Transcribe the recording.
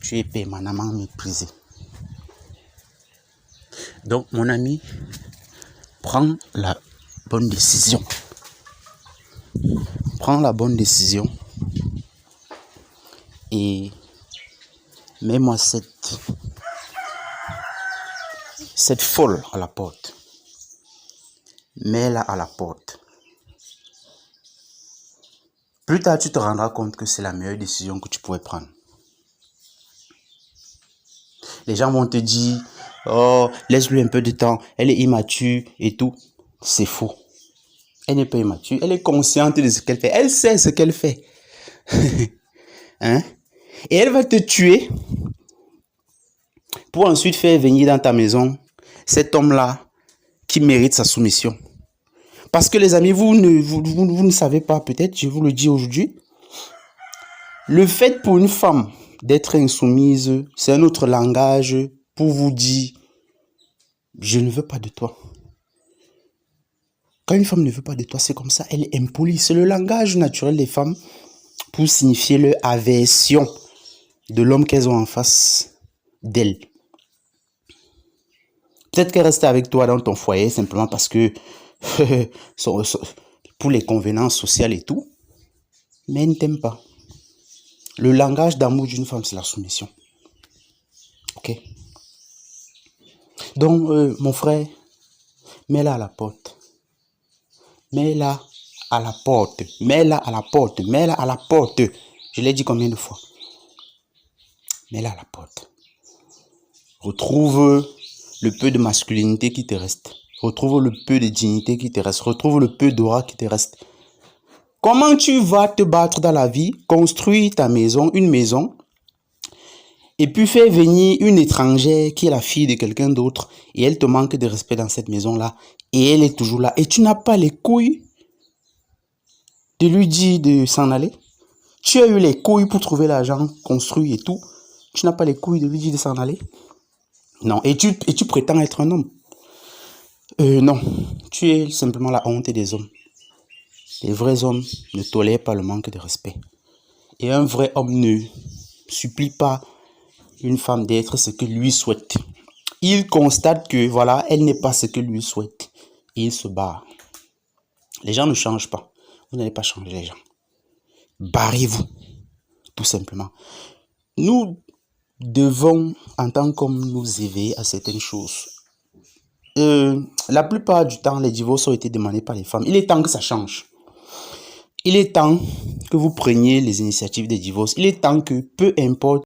tu es permanemment méprisé. Donc, mon ami, prends la bonne décision. Prends la bonne décision et mets-moi cette folle à la porte. Mets-la à la porte. Plus tard, tu te rendras compte que c'est la meilleure décision que tu pouvais prendre. Les gens vont te dire, oh, laisse-lui un peu de temps, elle est immature et tout. C'est faux. Elle n'est pas immature, elle est consciente de ce qu'elle fait. Elle sait ce qu'elle fait. Hein? Et elle va te tuer pour ensuite faire venir dans ta maison cet homme-là qui mérite sa soumission. Parce que les amis, vous ne savez pas, peut-être, je vous le dis aujourd'hui, le fait pour une femme d'être insoumise, c'est un autre langage pour vous dire, je ne veux pas de toi. Quand une femme ne veut pas de toi, c'est comme ça, elle est impolie. C'est le langage naturel des femmes pour signifier leur aversion de l'homme qu'elles ont en face d'elles. Peut-être qu'elle reste avec toi dans ton foyer simplement parce que pour les convenances sociales et tout, mais elle ne t'aime pas. Le langage d'amour d'une femme, c'est la soumission. Ok? Donc, mon frère, mets-la à la porte. Mets-la à la porte. Mets-la à la porte. Mets-la à la porte. Je l'ai dit combien de fois? Mets-la à la porte. Retrouve le peu de masculinité qui te reste. Retrouve le peu de dignité qui te reste. Retrouve le peu d'aura qui te reste. Comment tu vas te battre dans la vie, construire ta maison, une maison, et puis faire venir une étrangère qui est la fille de quelqu'un d'autre, et elle te manque de respect dans cette maison-là, et elle est toujours là, et tu n'as pas les couilles de lui dire de s'en aller? Tu as eu les couilles pour trouver l'argent, construire et tout. Tu n'as pas les couilles de lui dire de s'en aller? Non, et tu prétends être un homme. Non, tu es simplement la honte des hommes. Les vrais hommes ne tolèrent pas le manque de respect. Et un vrai homme ne supplie pas une femme d'être ce que lui souhaite. Il constate que, voilà, elle n'est pas ce que lui souhaite. Et il se barre. Les gens ne changent pas. Vous n'allez pas changer les gens. Barrez-vous, tout simplement. Nous devons, en tant qu'hommes, nous éveiller à certaines choses. La plupart du temps, les divorces ont été demandés par les femmes. Il est temps que ça change. Il est temps que vous preniez les initiatives des divorces. Il est temps que, peu importe